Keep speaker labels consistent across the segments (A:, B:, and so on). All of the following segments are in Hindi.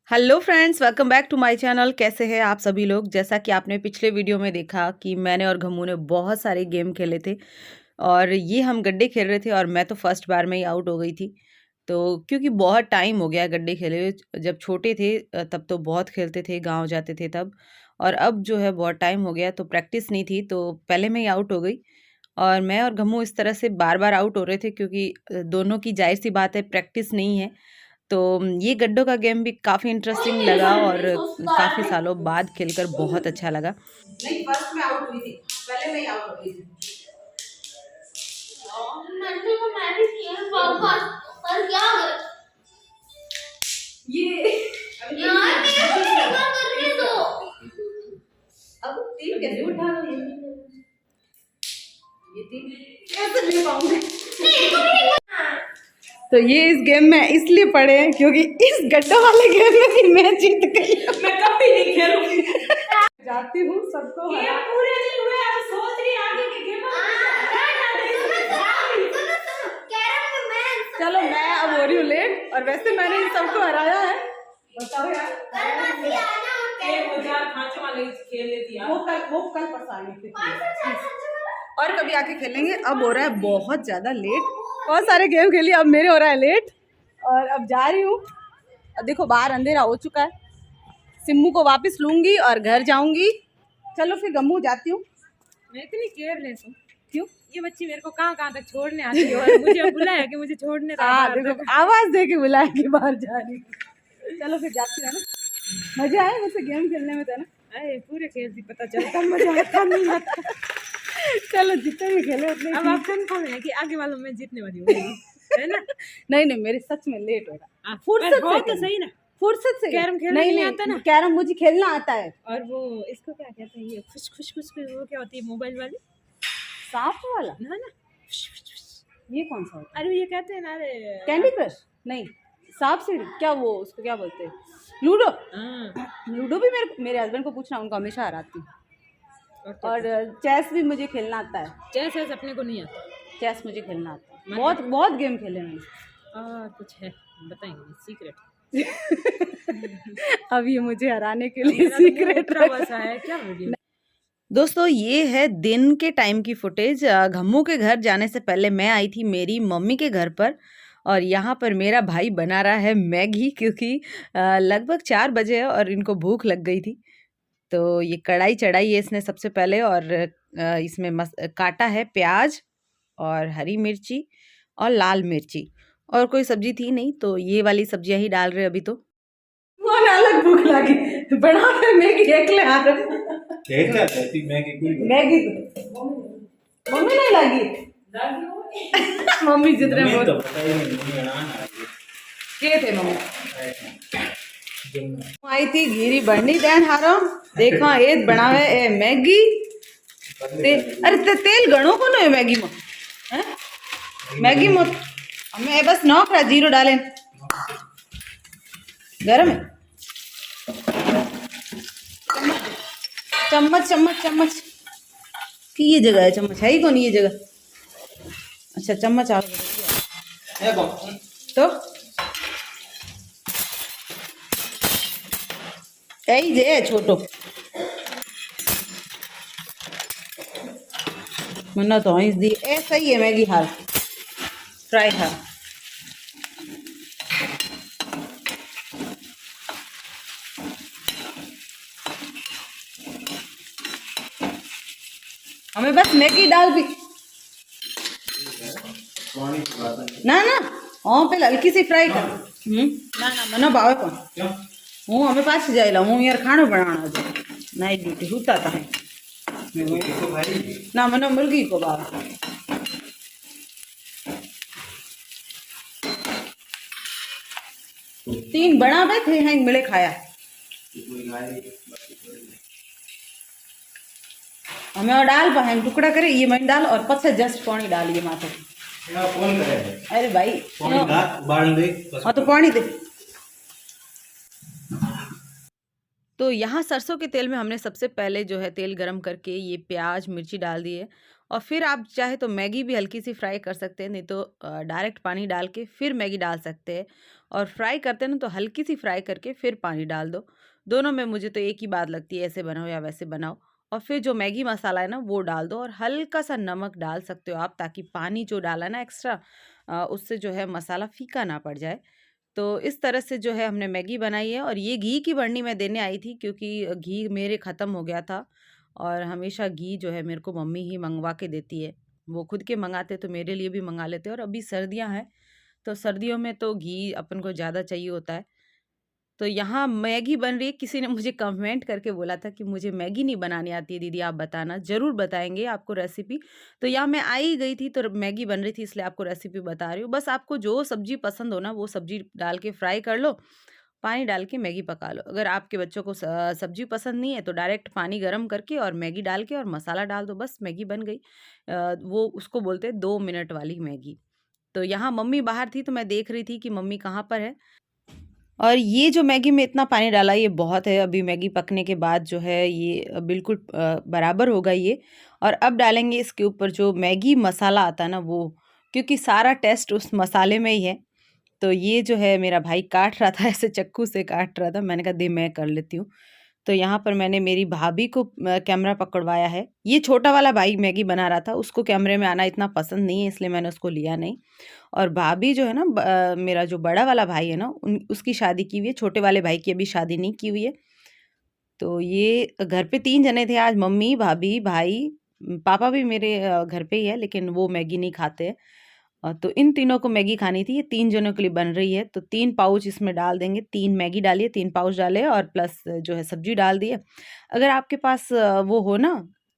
A: Hello friends, welcome back to my channel. कैसे हैं आप सभी लोग। जैसा कि आपने पिछले वीडियो में देखा कि मैंने और घम्मू ने बहुत सारे गेम खेले थे और ये हम गड्ढे खेल रहे थे और मैं तो फर्स्ट बार में ही आउट हो गई थी। तो क्योंकि बहुत टाइम हो गया गड्ढे खेले हुए, जब छोटे थे तब तो बहुत खेलते थे, गांव जाते थे तब। और अब जो है बहुत टाइम हो गया तो प्रैक्टिस नहीं थी, तो पहले मैं ही आउट हो गई। और मैं और घम्मू इस तरह से बार बार आउट हो रहे थे क्योंकि दोनों की जाहिर सी बात है प्रैक्टिस नहीं है। तो ये गड्ढों का गेम भी काफ़ी इंटरेस्टिंग लगा और काफ़ी सालों बाद खेलकर बहुत अच्छा लगा।
B: नहीं, फर्स्ट में आउट हुई थी, पहले मैं ही आउट हो गई थी। मैं भी खेल पाऊंगा पर क्या कर ये यार मेरे को करने दो। अब तीन कैसे उठा लो ये तीन कैसे ले पाऊंगी।
A: तो ये इस गेम में इसलिए पड़े हैं क्योंकि इस गड्ढों वाले गेम में भी मैं जीत गई।
B: मैं कभी नहीं खेलूंगी।
A: जाती हूँ सबको
B: गेम पूरे नहीं हुए, अब सोच रही आगे के गेम
A: चलो मैं अब हो रही हूँ लेट और वैसे मैंने इन सबको हराया है।
B: बताओ यार, एक हजार खांचे वाले खेल लेती है।
A: वो कल परसों और कभी आके खेलेंगे। अब हो रहा है बहुत ज़्यादा लेट, बहुत सारे गेम खेलिए, अब मेरे हो रहा है लेट और अब जा रही हूँ। अब देखो बाहर अंधेरा हो चुका है, सिम्मू को वापस लूंगी और घर जाऊंगी। चलो फिर गम्मू जाती हूँ।
B: मैं इतनी केयरलेस हूँ।
A: क्यों?
B: ये बच्ची मेरे को कहाँ तक छोड़ने आती है और मुझे अब बुलाया कि मुझे छोड़ने
A: देखो आवाज दे के बुलाया कि बाहर जा रही हूँ। चलो फिर जाती है ना। मजा आया वैसे गेम खेलने में, था ना?
B: अरे पूरे खेल थी, पता चलता मजा आता नहीं आता।
A: चलो जितने भी खेले उतने।
B: अब आप कंफर्म है कि आगे वालों में जीतने वाली हूँ, है ना?
A: नहीं मेरे सच में लेट हो रहा।
B: फुर्सत से तो सही ना,
A: फुर्सत से
B: कैरम खेलना नहीं आता ना।
A: कैरम मुझे खेलना आता है।
B: और वो इसको क्या कहते हैं, ये खुश वो क्या होती है मोबाइल वाली,
A: सांप वाला
B: ना ना,
A: ये कौन सा होता है?
B: अरे ये कहते हैं ना, अरे
A: कैंडी क्रश नहीं, सांप सीढ़ी क्या, वो उसको क्या बोलते हैं, लूडो। लूडो भी मेरे हस्बैंड को पूछना, उनको हमेशा हराती हूँ। और चेस भी मुझे खेलना आता है।
B: चेस अपने को नहीं आता,
A: चेस मुझे खेलना आता है। बहुत गेम खेले मैंने।
B: कुछ है बताएंगे सीक्रेट।
A: अब ये मुझे हराने के लिए सीक्रेट
B: है क्या वीडियो।
A: दोस्तों ये है दिन के टाइम की फुटेज। घम्मू के घर जाने से पहले मैं आई थी मेरी मम्मी के घर पर और यहाँ पर मेरा भाई बना रहा है मैगी, क्योंकि लगभग 4 बजे है और इनको भूख लग गई थी। तो ये कढ़ाई चढ़ाई है इसने सबसे पहले और इसमें काटा है प्याज और हरी मिर्ची और लाल मिर्ची, और कोई सब्जी थी नहीं तो ये वाली सब्जियां ही डाल रहे अभी। तो अलग भूख लगी, बना मैगी मैगी मम्मी नहीं लगी। मम्मी जितने बोल के थे मम्मी आई थी घीरी बढ़नी देन हारो देखा ए बनावे ए मैगी अरे तेल घणो को है मैगी में, हैं मैगी में हमें बस नौकरा जीरो डाले गरम है। चम्मच कि ये जगह है, चम्मच है ही कौन ये जगह। अच्छा चम्मच आ तो यही जे छोटो मना तो इस दी ऐसा ही है मैगी हाल फ्राई हाल। हमें बस मैगी डाल भी ना हाँ पहले हल्की सी फ्राई कर। ना मनो भावे कौन हूँ हमें पास जाएला हूँ यार खाना बनाना जो नाइट ड्यूटी होता था ना मनो मुर्गी को भाव 3 बना पे थे हैं मिले खाया। हमें और डाल पाए टुकड़ा करे ये मैंने डाल और पत्थर जस्ट पानी डालिए माथे। अरे भाई हाँ तो पानी दे। तो यहाँ सरसों के तेल में हमने सबसे पहले जो है तेल गरम करके ये प्याज मिर्ची डाल दी है और फिर आप चाहे तो मैगी भी हल्की सी फ्राई कर सकते हैं, नहीं तो डायरेक्ट पानी डाल के फिर मैगी डाल सकते हैं। और फ्राई करते हैं ना तो हल्की सी फ्राई करके फिर पानी डाल दो। दोनों में मुझे तो एक ही बात लगती है, ऐसे बनाओ या वैसे बनाओ। और फिर जो मैगी मसाला है ना वो डाल दो और हल्का सा नमक डाल सकते हो आप, ताकि पानी जो डाला है ना एक्स्ट्रा उससे जो है मसाला फीका ना पड़ जाए। तो इस तरह से जो है हमने मैगी बनाई है और ये घी की बरनी मैं देने आई थी, क्योंकि घी मेरे ख़त्म हो गया था और हमेशा घी जो है मेरे को मम्मी ही मंगवा के देती है। वो खुद के मंगाते तो मेरे लिए भी मंगा लेते हैं, और अभी सर्दियाँ हैं तो सर्दियों में तो घी अपन को ज़्यादा चाहिए होता है। तो यहाँ मैगी बन रही है, किसी ने मुझे कमेंट करके बोला था कि मुझे मैगी नहीं बनानी आती है दीदी, आप बताना। ज़रूर बताएँगे आपको रेसिपी। तो यहाँ मैं आई गई थी तो मैगी बन रही थी, इसलिए आपको रेसिपी बता रही हूँ। बस आपको जो सब्ज़ी पसंद हो ना वो सब्ज़ी डाल के फ्राई कर लो, पानी डाल के मैगी पका लो। अगर आपके बच्चों को सब्ज़ी पसंद नहीं है तो डायरेक्ट पानी गरम करके और मैगी डाल के और मसाला डाल दो, बस मैगी बन गई। वो उसको बोलते हैं 2 मिनट वाली मैगी। तो यहाँ मम्मी बाहर थी तो मैं देख रही थी कि मम्मी कहाँ पर है। और ये जो मैगी में इतना पानी डाला ये बहुत है, अभी मैगी पकने के बाद जो है ये बिल्कुल बराबर होगा ये। और अब डालेंगे इसके ऊपर जो मैगी मसाला आता है ना वो, क्योंकि सारा टेस्ट उस मसाले में ही है। तो ये जो है मेरा भाई काट रहा था, ऐसे चाकू से काट रहा था, मैंने कहा दे मैं कर लेती हूँ। तो यहाँ पर मैंने मेरी भाभी को कैमरा पकड़वाया है। ये छोटा वाला भाई मैगी बना रहा था, उसको कैमरे में आना इतना पसंद नहीं है, इसलिए मैंने उसको लिया नहीं। और भाभी जो है ना मेरा जो बड़ा वाला भाई है ना उसकी शादी की हुई है, छोटे वाले भाई की अभी शादी नहीं की हुई है। तो ये घर पे 3 जने थे आज, मम्मी, भाभी, भाई, पापा भी मेरे घर पे ही है लेकिन वो मैगी नहीं खाते हैं। तो इन तीनों को मैगी खानी थी, ये 3 जनों के लिए बन रही है। तो 3 पाउच इसमें डाल देंगे, 3 मैगी डालिए, 3 पाउच डाले और प्लस जो है सब्ज़ी डाल दिए। अगर आपके पास वो हो ना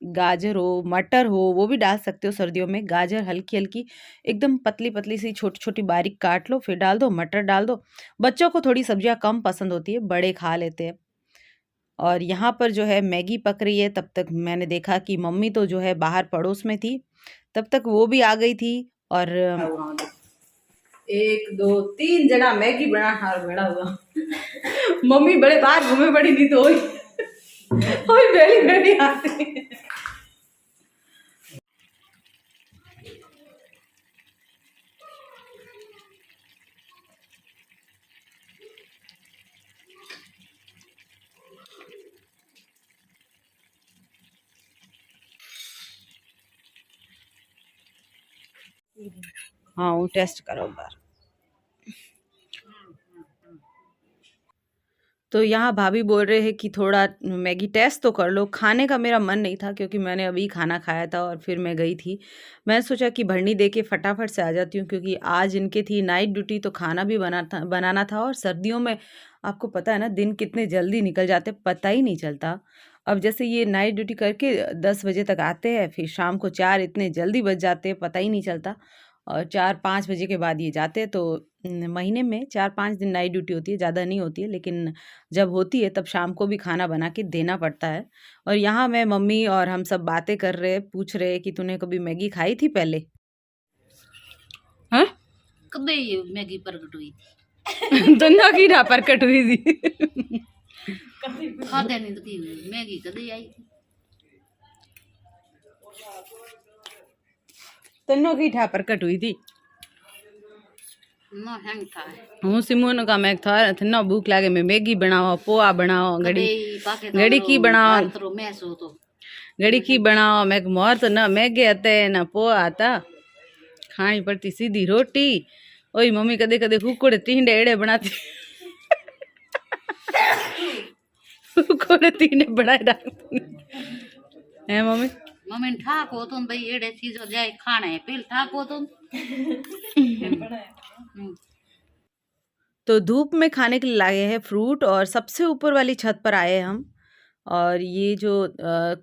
A: गाजर हो, मटर हो, वो भी डाल सकते हो सर्दियों में। गाजर हल्की-हल्की एकदम पतली-पतली सी छोटी-छोटी बारीक काट लो, फिर डाल दो, मटर डाल दो। बच्चों को थोड़ी सब्जियाँ कम पसंद होती है, बड़े खा लेते हैं। और यहाँ पर जो है मैगी पक रही है, तब तक मैंने देखा कि मम्मी तो जो है बाहर पड़ोस में थी, तब तक वो भी आ गई थी। और 1 2 3 जना मैगी बना हार बड़ा हुआ। मम्मी बड़े बाहर घूमे पड़ी थी तो ओई बेली बेली आती। हाँ वो टेस्ट करो बार। तो यहाँ भाभी बोल रहे हैं कि थोड़ा मैगी टेस्ट तो कर लो। खाने का मेरा मन नहीं था क्योंकि मैंने अभी खाना खाया था और फिर मैं गई थी। मैंने सोचा कि भरनी दे के फटाफट से आ जाती हूँ, क्योंकि आज इनके थी नाइट ड्यूटी तो खाना भी बनाना था। और सर्दियों में आपको पता है ना दिन कितने जल्दी निकल जाते पता ही नहीं चलता। अब जैसे ये नाइट ड्यूटी करके 10 बजे तक आते हैं, फिर शाम को 4 इतने जल्दी बज जाते हैं पता ही नहीं चलता। और 4-5 बजे के बाद ये जाते हैं। तो महीने में 4-5 दिन नाइट ड्यूटी होती है, ज़्यादा नहीं होती है, लेकिन जब होती है तब शाम को भी खाना बना के देना पड़ता है। और यहाँ मैं मम्मी और हम सब बातें कर रहे, पूछ रहे कि तूने कभी मैगी खाई थी पहले? हाँ
B: कदे ये मैगी प्रकट हुई थी।
A: दोनों की ना प्रकट हुई थी।
B: खादे नहीं तो की मैगी कदे आई थी।
A: दोनों की ठा प्रकट हुई थी।
B: ना हैंग था
A: हूँ सिमोन का मैं था ना भूख लागे मैं मैगी बनाओ, पोहा बनाओ, घड़ी की बनाओ,
B: तो मैं सो तो
A: घड़ी की बनाओ। मैं मोर तो ना मैगे आते ना पोहा आता, खानी पड़ती सीधी रोटी। ओई मम्मी कदे कदे कुकुड़े टींडे एड़े बनाती। कुकुड़े टींडे बनाए डालती है मम्मी।
B: मम्मी ठाक हो तुम भाई एड़े चीजों जाए खाने पील ठाक हो तुम।
A: तो धूप में खाने के लिए लाए हैं फ्रूट और सबसे ऊपर वाली छत पर आए हैं हम। और ये जो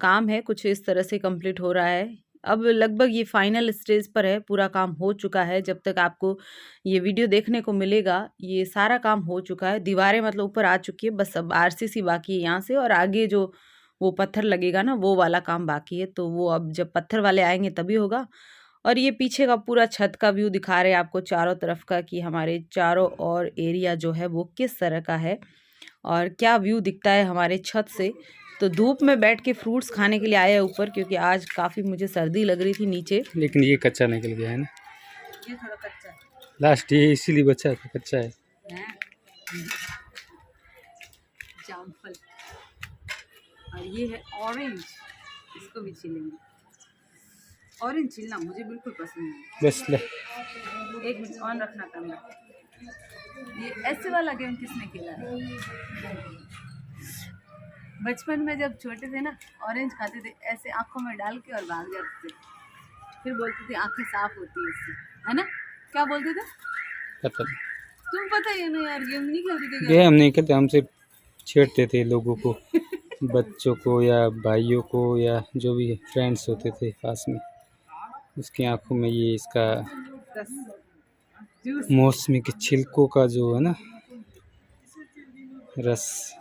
A: काम है कुछ इस तरह से कंप्लीट हो रहा है। अब लगभग ये फाइनल स्टेज पर है, पूरा काम हो चुका है। जब तक आपको ये वीडियो देखने को मिलेगा ये सारा काम हो चुका है। दीवारें मतलब ऊपर आ चुकी है, बस अब आरसीसी बाकी है यहाँ से, और आगे जो वो पत्थर लगेगा ना वो वाला काम बाकी है। तो वो अब जब पत्थर वाले आएंगे तभी होगा। और ये पीछे का पूरा छत का व्यू दिखा रहे हैं आपको चारों तरफ का, कि हमारे चारों ओर एरिया जो है वो किस तरह का है। और क्या व्यू दिखता है हमारे छत से। तो धूप में बैठ के फ्रूट्स खाने के लिए आए हैं ऊपर, क्योंकि आज काफ़ी मुझे सर्दी लग रही थी नीचे।
C: लेकिन ये कच्चा निकल गया है ना,
A: ये थोड़ा कच्चा है।
C: लास्ट ये इसीलिए बचा था, कच्चा है।
A: जामफल, और ये है ऑरेंज, इसको भी छीलेंगे। ऑरेंज छीलना मुझे बिल्कुल पसंद नहीं।
C: बस ले,
A: एक मिनट ऑन रखना कैमरा। ये ऐसे वाला गेम किसने खेला है? बचपन में जब छोटे थे ना, ऑरेंज खाते थे ऐसे आंखों में डाल के और भाग जाते थे, फिर बोलते थे आंखें साफ होती है इससे, है ना? क्या बोलते थे?
C: पता नहीं,
A: तुम पता ही है ना यार, गेम नहीं खेलते थे क्या?
C: ये हम नहीं करते, हम सिर्फ छेड़ते थे लोगों को, बच्चों को या भाइयों को या जो भी फ्रेंड्स होते थे पास में, उसकी आंखों में ये इसका
A: रस, जूस।
C: मौसमी के छिलकों का जो है ना रस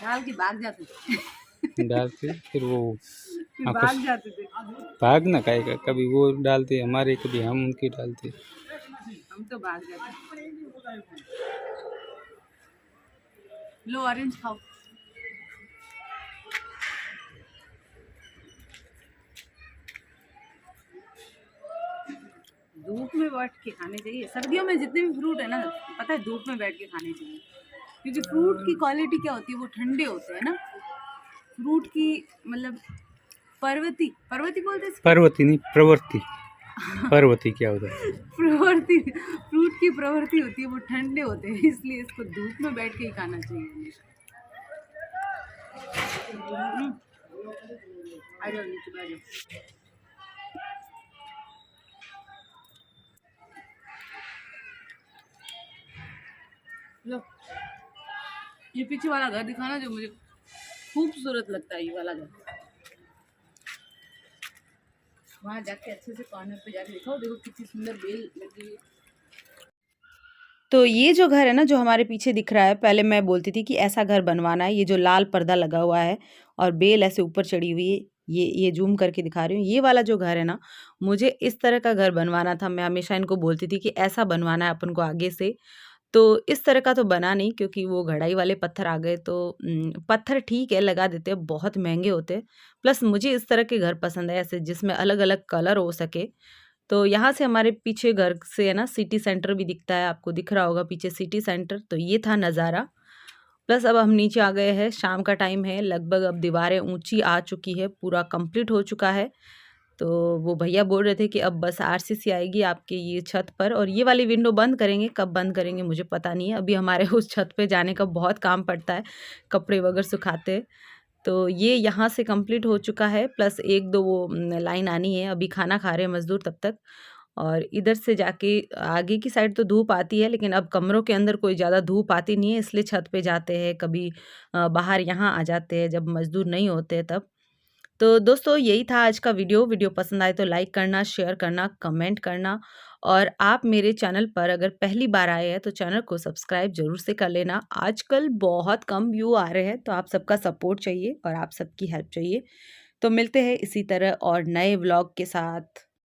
A: डाल के भाग जाते थे।
C: डालते, फिर वो
A: फिर
C: आंखों
A: भाग
C: से
A: जाते थे।
C: भाग ना खाएगा, कभी वो डालते हमारे, कभी हम उनके डालते।
A: हम तो भाग जाते। लो ऑरेंज खाओ। धूप में बैठ के खाने चाहिए। सर्दियों में जितने भी फ्रूट है ना, पता है धूप में बैठ के खाने चाहिए, क्योंकि फ्रूट की क्वालिटी क्या होती है, वो ठंडे होते हैं ना। फ्रूट की मतलब पर्वती बोलते हैं इसको?
C: पर्वती नहीं, प्रवृत्ति। पर्वती क्या होता है?
A: प्रवृत्ति, फ्रूट की प्रवृत्ति होती है, वो ठंडे होते हैं, इसलिए इसको धूप में बैठ के ही खाना चाहिए हमेशा। आ जाओ नीचे बैठ जाओ। लो, ये पीछे वाला घर दिखाना जो मुझे खूबसूरत लगता है, ये वाला घर। वहाँ जाके अच्छे से कॉर्नर पे जाके दिखाओ, देखो कितनी सुंदर बेल लगी है। तो ये जो घर है ना, जो हमारे पीछे दिख रहा है, पहले मैं बोलती थी कि ऐसा घर बनवाना है। ये जो लाल पर्दा लगा हुआ है और बेल ऐसे ऊपर चढ़ी हुई है, ये जूम करके दिखा रही हूँ। ये वाला जो घर है ना, मुझे इस तरह का घर बनवाना था। मैं हमेशा इनको बोलती थी कि ऐसा बनवाना है अपन को आगे से। तो इस तरह का तो बना नहीं, क्योंकि वो घड़ाई वाले पत्थर आ गए। तो पत्थर ठीक है, लगा देते हैं, बहुत महंगे होते हैं। प्लस मुझे इस तरह के घर पसंद है, ऐसे जिसमें अलग अलग कलर हो सके। तो यहाँ से हमारे पीछे घर से है ना सिटी सेंटर भी दिखता है, आपको दिख रहा होगा पीछे सिटी सेंटर। तो ये था नज़ारा। प्लस अब हम नीचे आ गए हैं, शाम का टाइम है, लगभग अब दीवारें ऊंची आ चुकी है, पूरा कंप्लीट हो चुका है। तो वो भैया बोल रहे थे कि अब बस आरसीसी आएगी आपके ये छत पर, और ये वाली विंडो बंद करेंगे। कब बंद करेंगे मुझे पता नहीं है, अभी हमारे उस छत पे जाने का बहुत काम पड़ता है, कपड़े वगैरह सुखाते हैं। तो ये यहाँ से कंप्लीट हो चुका है, प्लस एक दो वो लाइन आनी है। अभी खाना खा रहे हैं मज़दूर तब तक। और इधर से जाके आगे की साइड तो धूप आती है, लेकिन अब कमरों के अंदर कोई ज़्यादा धूप आती नहीं है, इसलिए छत पे जाते हैं, कभी बाहर यहाँ आ जाते हैं जब मज़दूर नहीं होते हैं तब। तो दोस्तों यही था आज का वीडियो पसंद आए तो लाइक करना, शेयर करना, कमेंट करना, और आप मेरे चैनल पर अगर पहली बार आए हैं तो चैनल को सब्सक्राइब ज़रूर से कर लेना। आजकल बहुत कम व्यू आ रहे हैं, तो आप सबका सपोर्ट चाहिए और आप सबकी हेल्प चाहिए। तो मिलते हैं इसी तरह और नए व्लॉग के साथ।